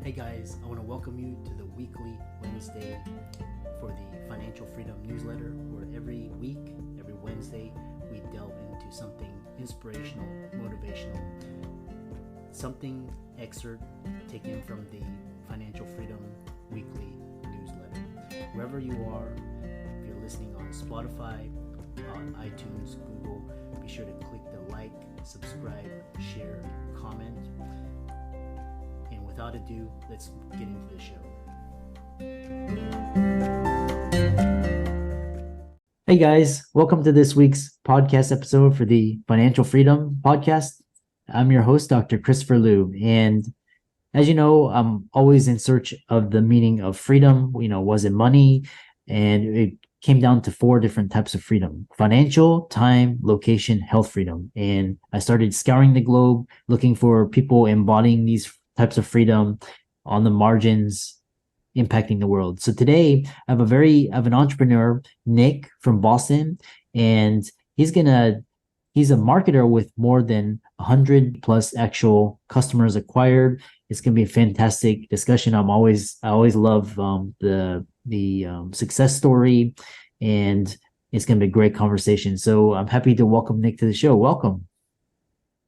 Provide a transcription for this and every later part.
Hey guys, I want to welcome you to the weekly Wednesday for the Financial Freedom newsletter, where every week, every Wednesday, we delve into something inspirational, motivational, something excerpt taken from the Financial Freedom weekly newsletter. Wherever you are, if you're listening on Spotify, on iTunes, Google, be sure to click the like, subscribe, share, comment. And without ado, let's get into the show. Hey guys, welcome to this week's podcast episode for the Financial Freedom podcast. I'm your host, Dr. Christopher Liu. And as you know, I'm always in search of the meaning of freedom. Was it money? And it came down to 4 different types of freedom: financial, time, location, health freedom. And I started scouring the globe, looking for people embodying these types of freedom on the margins, impacting the world. So today I have an entrepreneur, Nick from Boston, and he's a marketer with more than 100 plus actual customers acquired. It's going to be a fantastic discussion. I always love the success story, and it's going to be a great conversation. So I'm happy to welcome Nick to the show. Welcome.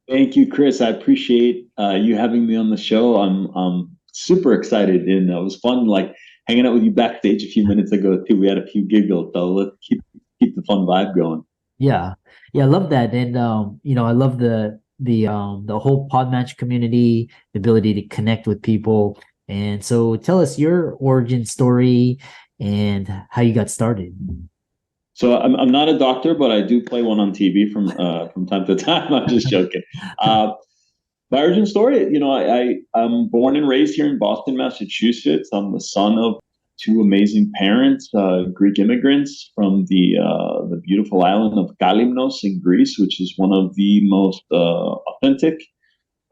Thank you, Chris. I appreciate you having me on the show. I'm super excited, and it was fun, like hanging out with you backstage a few minutes ago too. We had a few giggles, so let's keep the fun vibe going. Yeah, I love that, and I love the whole Podmatch community, the ability to connect with people. And so, tell us your origin story and how you got started. So I'm not a doctor, but I do play one on TV from time to time. I'm just joking. My origin story, I'm born and raised here in Boston, Massachusetts. I'm the son of 2 amazing parents, Greek immigrants from the beautiful island of Kalimnos in Greece, which is one of the most authentic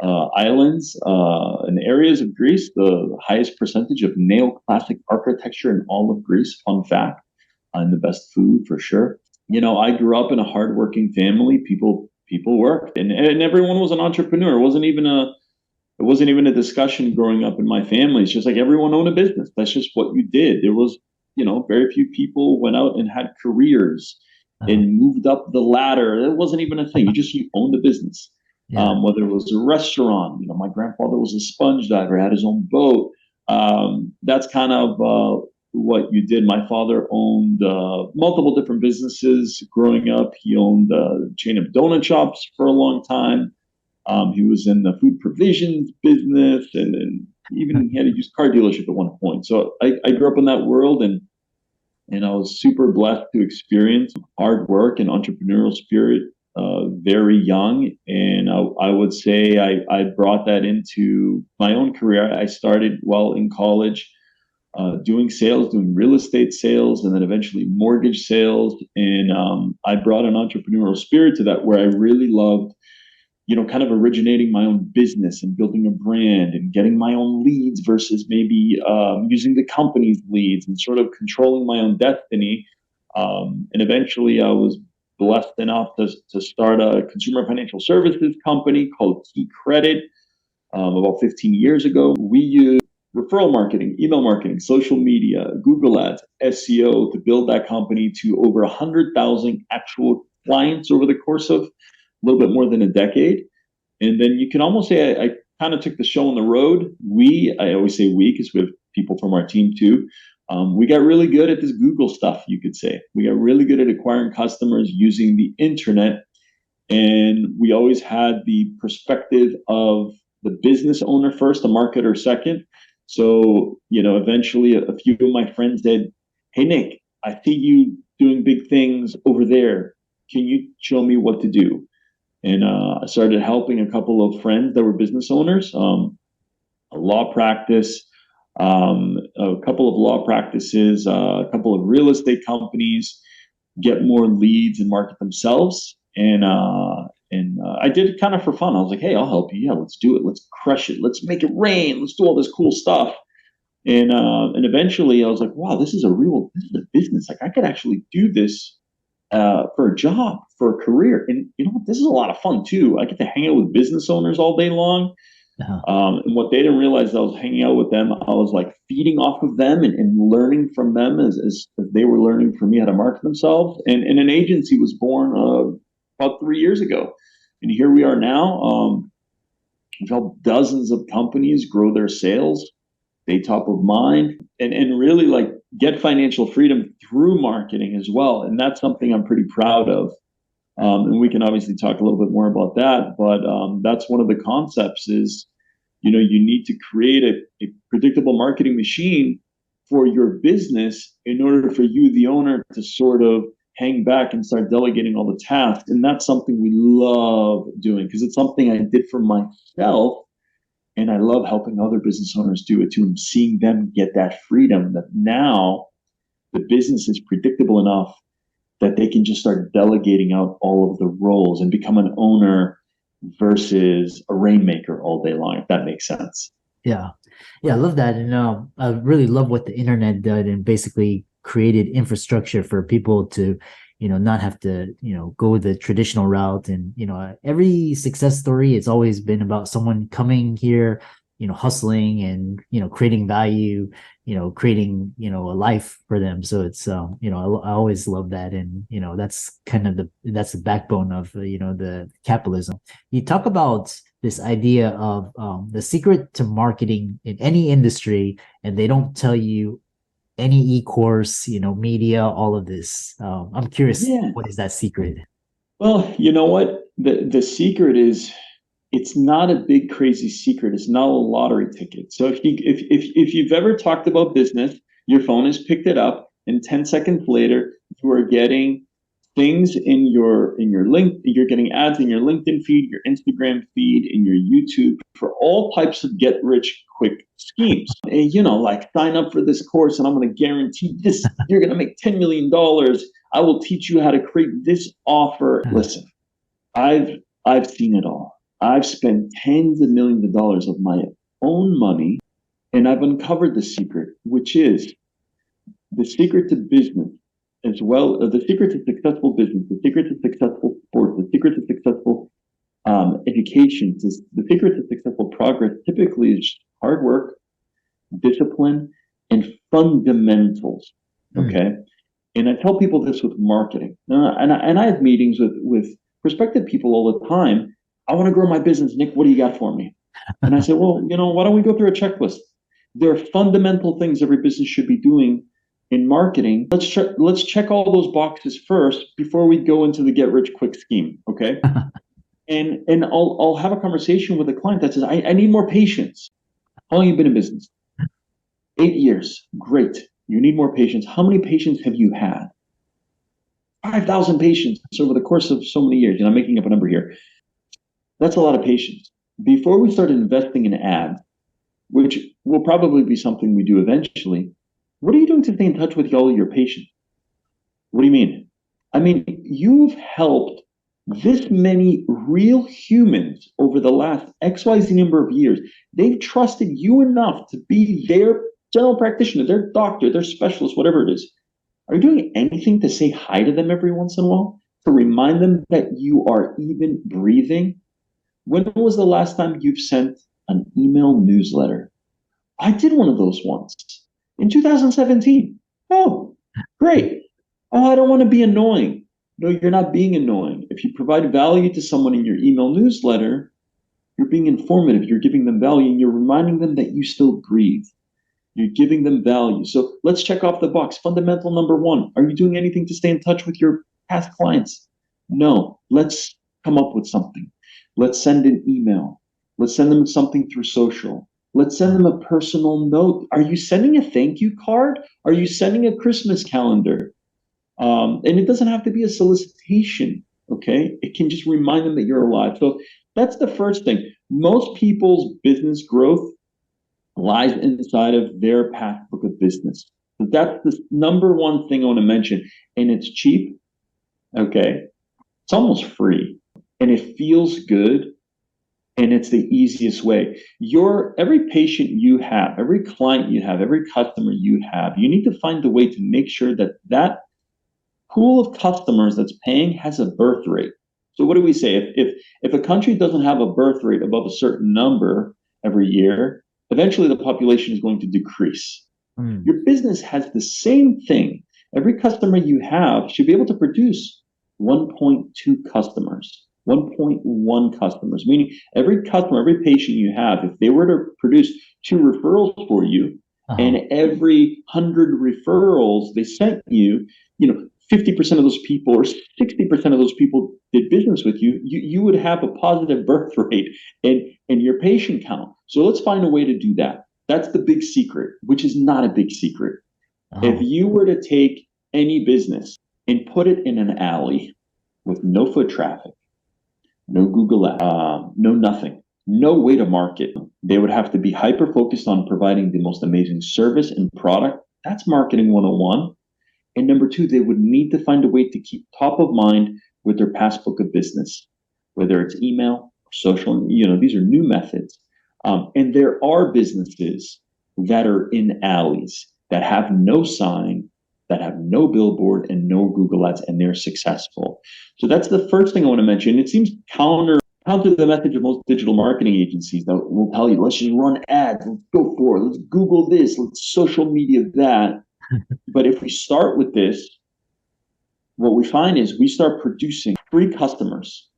islands and areas of Greece. The highest percentage of neoclassic architecture in all of Greece. Fun fact. And the best food for sure. I grew up in a hardworking family. People worked, and everyone was an entrepreneur. It wasn't even a discussion growing up in my family. It's just like everyone owned a business. That's just what you did. There was, very few people went out and had careers and moved up the ladder. It wasn't even a thing. You owned a business. Yeah. Whether it was a restaurant, my grandfather was a sponge diver, had his own boat. That's kind of what you did. My father owned multiple different businesses growing up. He owned a chain of donut shops for a long time. He was in the food provisions business, and even he had a used car dealership at one point. So I grew up in that world, and I was super blessed to experience hard work and entrepreneurial spirit very young. And I would say I brought that into my own career. I started while in college, doing sales, doing real estate sales, and then eventually mortgage sales. And I brought an entrepreneurial spirit to that, where I really loved, kind of originating my own business and building a brand and getting my own leads versus maybe using the company's leads, and sort of controlling my own destiny. And eventually I was blessed enough to start a consumer financial services company called Key Credit about 15 years ago. We used referral marketing, email marketing, social media, Google Ads, SEO to build that company to over 100,000 actual clients over the course of a little bit more than a decade. And then you can almost say I kind of took the show on the road. I always say we, because we have people from our team too. We got really good at this Google stuff, you could say. We got really good at acquiring customers using the internet. And we always had the perspective of the business owner first, the marketer second. So, eventually a few of my friends said, "Hey, Nick, I see you doing big things over there. Can you show me what to do?" And I started helping a couple of friends that were business owners, a law practice, a couple of law practices, a couple of real estate companies get more leads and market themselves. And I did it kind of for fun. I was like, "Hey, I'll help you. Yeah, let's do it. Let's crush it. Let's make it rain. Let's do all this cool stuff." And eventually I was like, "Wow, this is a business. Like, I could actually do this for a job, for a career. And this is a lot of fun too. I get to hang out with business owners all day long. Uh-huh. And what they didn't realize, I was hanging out with them. I was like feeding off of them and learning from them as they were learning from me how to market themselves. And an agency was born about 3 years ago. And here we are now. We've helped dozens of companies grow their sales, stay top of mind, and really like get financial freedom through marketing as well. And that's something I'm pretty proud of. And we can obviously talk a little bit more about that, but that's one of the concepts is, you need to create a predictable marketing machine for your business in order for you, the owner, to sort of hang back and start delegating all the tasks. And that's something we love doing because it's something I did for myself. And I love helping other business owners do it too, and seeing them get that freedom that now the business is predictable enough that they can just start delegating out all of the roles and become an owner versus a rainmaker all day long, if that makes sense. Yeah. Yeah, I love that. And I really love what the internet did and basically created infrastructure for people to, not have to, go the traditional route. And, every success story, it's always been about someone coming here, hustling and, creating value, creating, a life for them. So it's, I always love that. And, that's kind of that's the backbone of, the capitalism. You talk about this idea of the secret to marketing in any industry, and they don't tell you any e-course, media, all of this. I'm curious, Yeah. what is that secret? Well, you know what? The secret is it's not a big crazy secret. It's not a lottery ticket. So if you've ever talked about business, your phone has picked it up, and 10 seconds later, you are getting things in your link, you're getting ads in your LinkedIn feed, your Instagram feed, in your YouTube for all types of get rich quick schemes. And like sign up for this course and I'm going to guarantee this, you're going to make $10 million. I will teach you how to create this offer. Listen, I've seen it all. I've spent tens of millions of dollars of my own money, and I've uncovered the secret, which is the secret to business as well, the secret to successful business, the secret to successful sports, the secret to successful education, the secret to successful progress typically is hard work, discipline, and fundamentals. Okay. And I tell people this with marketing. And I have meetings with prospective people all the time. I want to grow my business. Nick, what do you got for me? And I say, well, why don't we go through a checklist? There are fundamental things every business should be doing in marketing. Let's check all those boxes first before we go into the get rich quick scheme. Okay. And I'll have a conversation with a client that says, I need more patience. How long have you been in business? 8 years. Great. You need more patience. How many patients have you had? 5,000 patients over the course of so many years. And I'm making up a number here. That's a lot of patience. Before we start investing in ads, which will probably be something we do eventually, what are you doing to stay in touch with all your patients? What do you mean? I mean, you've helped this many real humans over the last XYZ number of years. They've trusted you enough to be their general practitioner, their doctor, their specialist, whatever it is. Are you doing anything to say hi to them every once in a while? To remind them that you are even breathing? When was the last time you've sent an email newsletter? I did one of those once in 2017. Oh, great. Oh, I don't want to be annoying. No, you're not being annoying. If you provide value to someone in your email newsletter, you're being informative. You're giving them value, and you're reminding them that you still breathe. You're giving them value. So let's check off the box. Fundamental number one. Are you doing anything to stay in touch with your past clients? No. Let's come up with something. Let's send an email. Let's send them something through social. Let's send them a personal note. Are you sending a thank you card? Are you sending a Christmas calendar? And it doesn't have to be a solicitation, okay? It can just remind them that you're alive. So that's the first thing. Most people's business growth lies inside of their path book of business. So that's the number one thing I want to mention. And it's cheap, okay? It's almost free. And it feels good. And it's the easiest way. Every patient you have, every client you have, every customer you have, you need to find a way to make sure that that pool of customers that's paying has a birth rate. So what do we say? If a country doesn't have a birth rate above a certain number, every year, eventually the population is going to decrease. Mm. Your business has the same thing. Every customer you have should be able to produce 1.2 customers, 1.1 customers, meaning every customer, every patient you have, if they were to produce 2 referrals for you, and every 100 referrals they sent you, 50% of those people or 60% of those people did business with you, you would have a positive birth rate in your patient count. So let's find a way to do that. That's the big secret, which is not a big secret. If you were to take any business and put it in an alley with no foot traffic, no Google Ads, no nothing, no way to market, they would have to be hyper focused on providing the most amazing service and product. That's marketing 101. And number 2, they would need to find a way to keep top of mind with their past book of business, whether it's email or social. These are new methods. And there are businesses that are in alleys that have no sign, that have no billboard and no Google Ads, and they're successful. So that's the first thing I want to mention. It seems counter to the message of most digital marketing agencies that will tell you, let's just run ads, let's go for it, let's Google this, let's social media that. But if we start with this, what we find is we start producing free customers.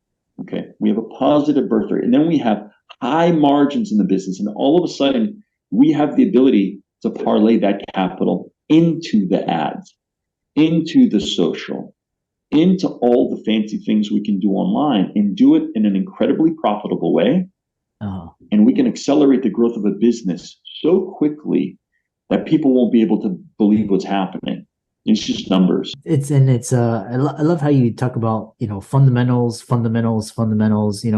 Okay, we have a positive birth rate, and then we have high margins in the business, and all of a sudden we have the ability to parlay that capital into the ads, into the social, into all the fancy things we can do online, and do it in an incredibly profitable way. And we can accelerate the growth of a business so quickly that people won't be able to believe what's happening. It's just numbers. I love how you talk about, fundamentals.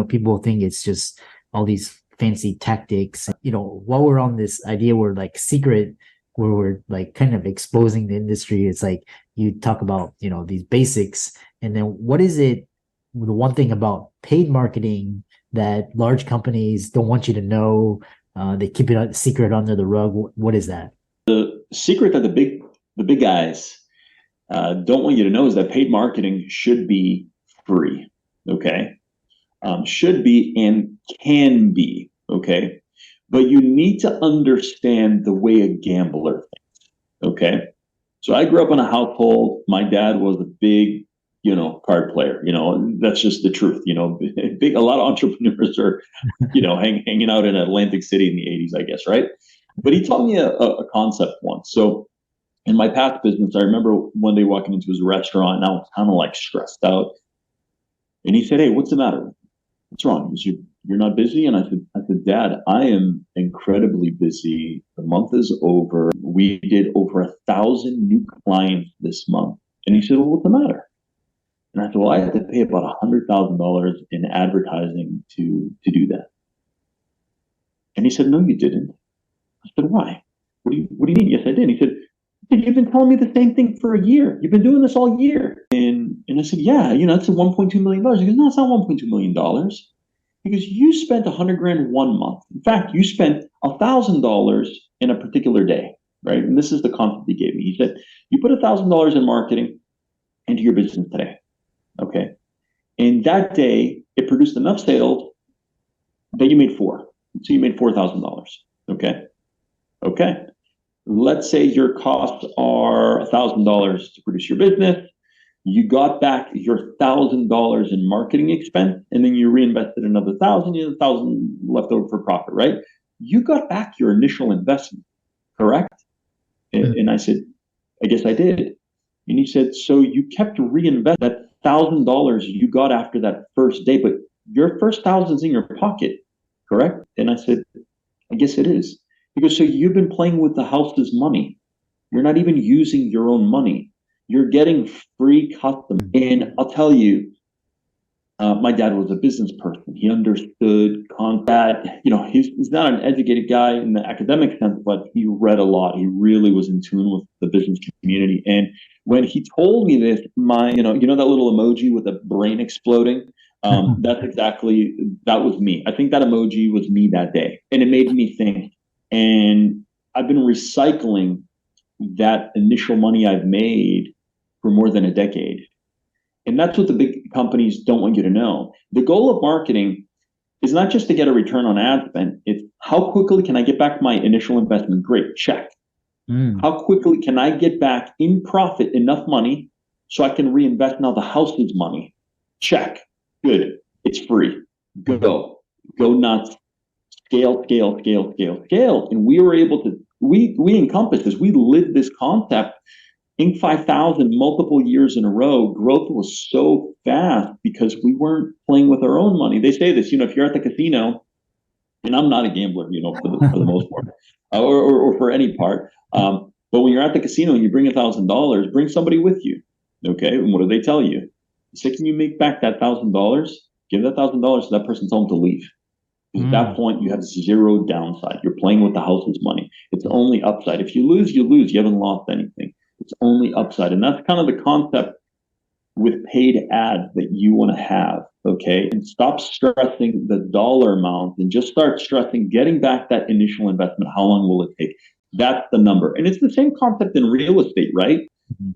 People think it's just all these fancy tactics. While we're on this idea, we're like secret, where we're like kind of exposing the industry. It's like you talk about, these basics. And then what is it, the one thing about paid marketing that large companies don't want you to know? They keep it a secret under the rug. What is that? The secret that the big guys don't want you to know is that paid marketing should be free. Okay, should be and can be. Okay, but you need to understand the way a gambler thinks. Okay, so I grew up in a household. My dad was a big, card player. That's just the truth. A lot of entrepreneurs are, hanging out in Atlantic City in the 80s, I guess, right? But he taught me a concept once. So in my past business, I remember one day walking into his restaurant and I was kind of like stressed out. And he said, "Hey, what's the matter? What's wrong?" He said, "You're not busy?" And I said, "Dad, I am incredibly busy. The month is over. We did over 1,000 new clients this month." And he said, "Well, what's the matter?" And I said, "Well, I had to pay about $100,000 in advertising to do that." And he said, "No, you didn't." I said, "Why? What do you mean?" "Yes, I did." He said, "You've been telling me the same thing for a year. You've been doing this all year." And I said, "Yeah, it's a $1.2 million. He goes, "No, it's not $1.2 million. He goes, "You spent 100 grand one month. In fact, you spent $1,000 in a particular day, right?" And this is the concept he gave me. He said, "You put $1,000 in marketing into your business today. Okay. And that day it produced enough sales that you made 4. So you made $4,000. Okay. Okay. Let's say your costs are $1,000 to produce your business. You got back your $1,000 in marketing expense, and then you reinvested another 1,000. You had 1,000 left over for profit, right? You got back your initial investment, correct?" And I said, "I guess I did." And he said, "So you kept reinvesting that $1,000 you got after that first day, but your first 1,000's in your pocket, correct?" And I said, "I guess it is." He goes, "So you've been playing with the house's money. You're not even using your own money. You're getting free custom." And I'll tell you, my dad was a business person. He understood that, he's not an educated guy in the academic sense, but he read a lot. He really was in tune with the business community. And when he told me this, that little emoji with the brain exploding, that was me. I think that emoji was me that day. And it made me think. And I've been recycling that initial money I've made for more than a decade. And that's what the big companies don't want you to know. The goal of marketing is not just to get a return on ad spend. It's how quickly can I get back my initial investment? Great, check. How quickly can I get back in profit enough money so I can reinvest now the house's money? Check. Good. It's free. Go nuts. Scale. And we were able to, we encompassed this, we lived this concept. Inc. 5000 multiple years in a row. Growth was so fast because we weren't playing with our own money. They say this, if you're at the casino, and I'm not a gambler, for the most part, or for any part. But when you're at the casino and you bring $1,000, bring somebody with you. Okay. And what do they tell you? Say, can you make back that $1,000? Give that $1,000 to that person, tell them to leave. Because at that point, you have zero downside. You're playing with the house's money. It's only upside. If you lose, you lose. You haven't lost anything. It's only upside. And that's kind of the concept with paid ads that you want to have. Okay. And stop stressing the dollar amount and just start stressing getting back that initial investment. How long will it take? That's the number. And it's the same concept in real estate, right?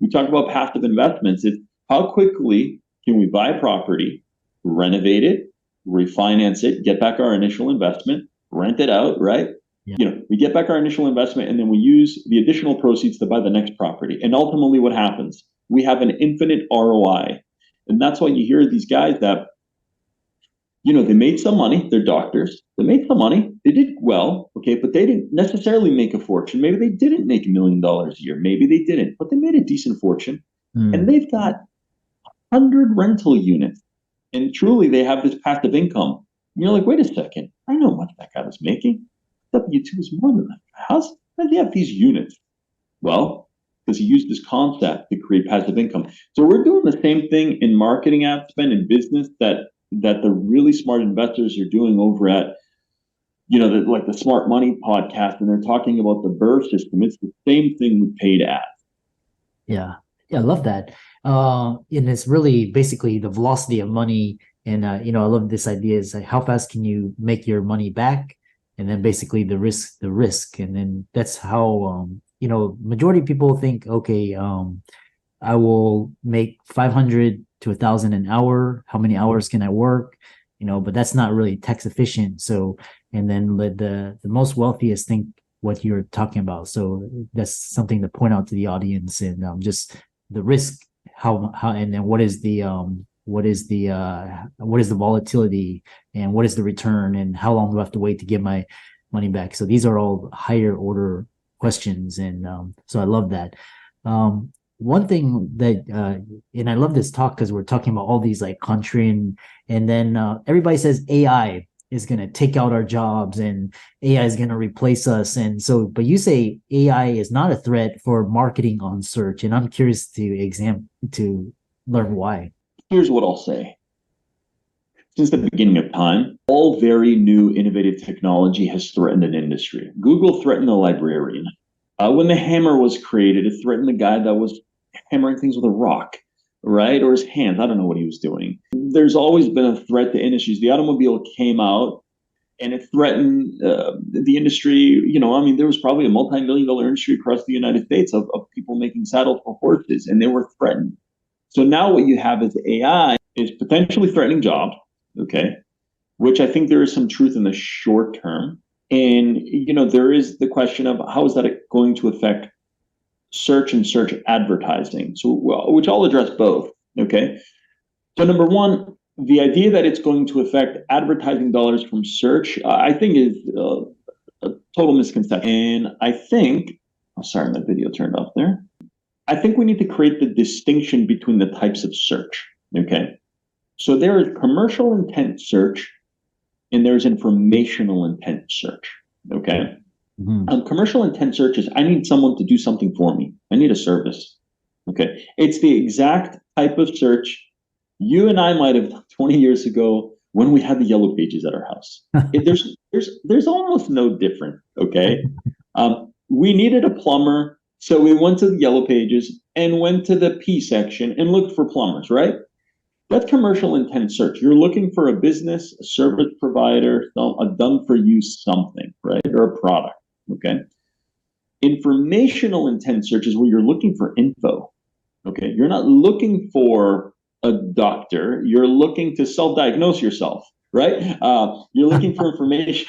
We talk about passive investments. It's how quickly can we buy a property, renovate it, refinance it, get back our initial investment, rent it out, right? Yeah. We get back our initial investment and then we use the additional proceeds to buy the next property. And ultimately what happens? We have an infinite ROI. And that's why you hear these guys that, they made some money. They're doctors. They made some money. They did well. Okay. But they didn't necessarily make a fortune. Maybe they didn't make $1 million a year. Maybe they didn't, but they made a decent fortune. And they've got 100 rental units. And truly they have this passive income. And you're like, wait a second. I know how much that guy was making. W2 is more than that. How does he have these units? Well, because he used this concept to create passive income. So we're doing the same thing in marketing ad spend and business that the really smart investors are doing over at, like the Smart Money podcast, and they're talking about the Burr system. It's the same thing with paid ads. Yeah, I love that. And it's really basically the velocity of money. And, I love this idea is like, how fast can you make your money back? And then basically the risk. And then that's how, majority of people think, okay, I will make 500 to 1,000 an hour. How many hours can I work? But that's not really tax efficient. So, and then the most wealthiest think what you're talking about. So that's something to point out to the audience, and just the risk, how, and then what is the volatility, and what is the return, and how long do I have to wait to get my money back? So these are all higher order questions. And so I love that. One thing that, and I love this talk because we're talking about all these like country and then everybody says AI is going to take out our jobs and AI is going to replace us. And so, but you say AI is not a threat for marketing on search. And I'm curious to learn why. Here's what I'll say. Since the beginning of time, all very new innovative technology has threatened an industry. Google threatened the librarian. When the hammer was created, it threatened the guy that was hammering things with a rock, right? Or his hands. I don't know what he was doing. There's always been a threat to industries. The automobile came out and it threatened the industry. There was probably a multi-million-dollar industry across the United States of people making saddles for horses, and they were threatened. So now what you have is AI is potentially threatening jobs, okay, which I think there is some truth in the short term. And, there is the question of how is that going to affect search and search advertising? So, which I'll address both, okay? So number one, the idea that it's going to affect advertising dollars from search, I think is a total misconception. And I think, sorry, my video turned off there. I think we need to create the distinction between the types of search, okay? So there is commercial intent search and there's informational intent search, okay? Commercial intent search is, I need someone to do something for me. I need a service, okay? It's the exact type of search you and I might have done 20 years ago when we had the yellow pages at our house. There's almost no difference, okay? We needed a plumber, so we went to the yellow pages and went to the P section and looked for plumbers, right? That's commercial intent search. You're looking for a business, a service provider, a done-for-you something, right? Or a product, okay? Informational intent search is where you're looking for info, okay? You're not looking for a doctor. You're looking to self-diagnose yourself. right? You're looking for information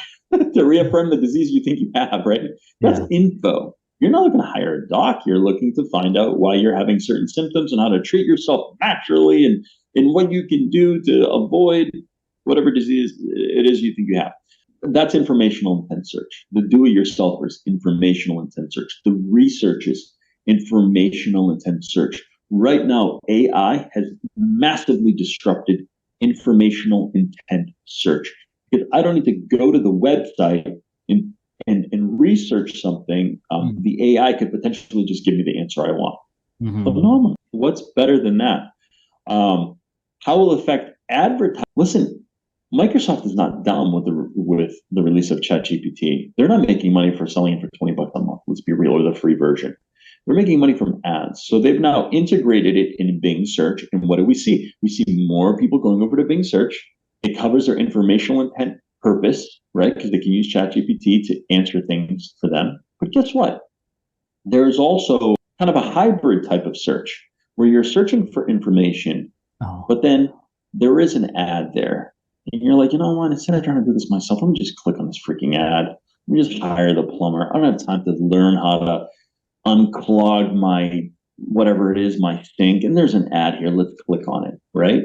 to reaffirm the disease you think you have, right? That's Yeah. info. You're not looking to hire a doc. You're looking to find out why you're having certain symptoms and how to treat yourself naturally, and what you can do to avoid whatever disease it is you think you have. That's informational intent search. The do-it-yourselfer is informational intent search. The research is informational intent search. Right now, AI has massively disrupted informational intent search. Because I don't need to go to the website and research something. The AI could potentially just give me the answer I want. Phenomenal. What's better than that? How will it affect advertising? Listen, Microsoft is not dumb with the release of ChatGPT. They're not making money for selling it for $20 a month. Let's be real, or the free version. They're making money from ads. So they've now integrated it in Bing search. And what do we see? We see more people going over to Bing search. It covers their informational intent purpose, right? Because they can use ChatGPT to answer things for them. But guess what? There's also kind of a hybrid type of search where you're searching for information, but then there is an ad there. And you're like, you know what? Instead of trying to do this myself, let me just click on this freaking ad. Let me just hire the plumber. I don't have time to learn how to unclog my whatever it is, my sink. And there's an ad here. Let's click on it, right?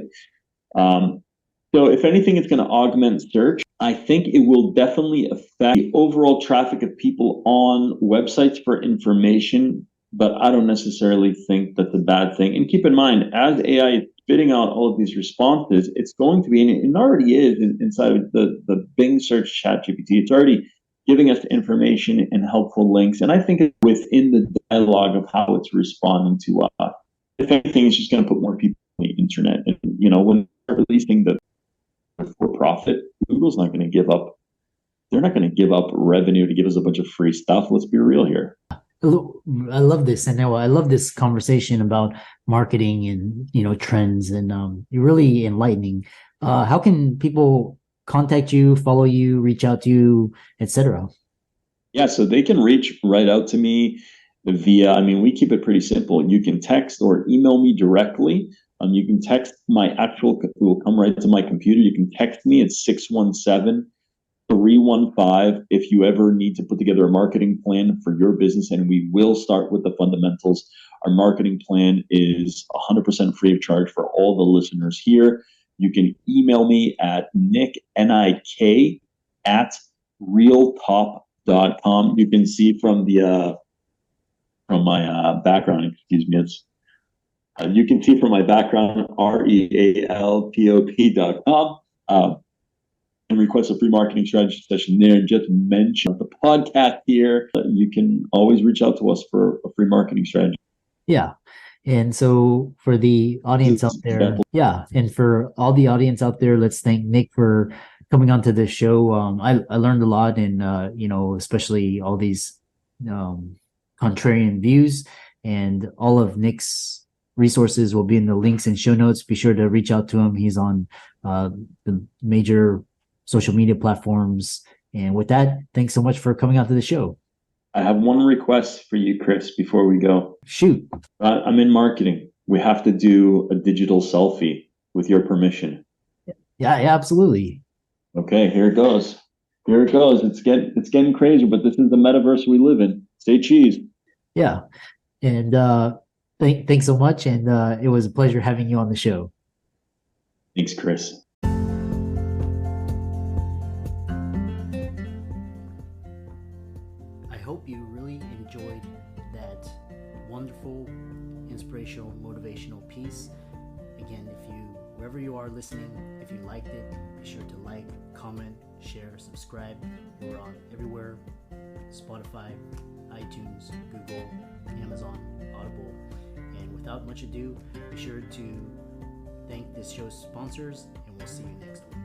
So if anything, it's going to augment search. I think it will definitely affect the overall traffic of people on websites for information, but I don't necessarily think that's a bad thing. And keep in mind, as AI is spitting out all of these responses, it's going to be, and it already is inside of the Bing search ChatGPT, it's already giving us information and helpful links. And I think it's within the dialogue of how it's responding to us. If anything, it's just going to put more people on the internet. And, you know, when they're releasing the for profit, Google's not going to give up. They're not going to give up revenue to give us a bunch of free stuff. Let's be real here. I love this. And I love this conversation about marketing and, you know, trends, and you're really enlightening. How can people contact you, follow you, reach out to you, etc.? Yeah, so they can reach right out to me via, I mean, we keep it pretty simple. You can text or email me directly. You can text my actual, it will come right to my computer. You can text me at 617-315 if you ever need to put together a marketing plan for your business, and we will start with the fundamentals. Our marketing plan is 100% free of charge for all the listeners here. You can email me at Nik, at realtop.com. You can see from my background, excuse me, you can see from my background, realtop.com, and request a free marketing strategy session there. Just mention the podcast here. You can always reach out to us for a free marketing strategy. Yeah. And so for the audience out there, and for all the audience out there, let's thank Nik for coming onto this show. I learned a lot, and you know, especially all these contrarian views, and all of Nik's resources will be in the links and show notes. Be sure to reach out to him. He's on the major social media platforms. And with that, thanks so much for coming out to the show. I have one request for you, Chris, before we go. Shoot. I'm in marketing. We have to do a digital selfie with your permission. Yeah, absolutely. Okay, here it goes. Here it goes. It's getting crazy, but this is the metaverse we live in. Stay cheese. Yeah. And thanks so much. And it was a pleasure having you on the show. Thanks, Chris. I hope you really enjoyed that wonderful, inspirational, motivational piece. Again, wherever you are listening, if you liked it, be sure to like, comment, share, subscribe. We're on everywhere: Spotify, iTunes, Google, Amazon, Audible. And without much ado, be sure to thank this show's sponsors, and we'll see you next week.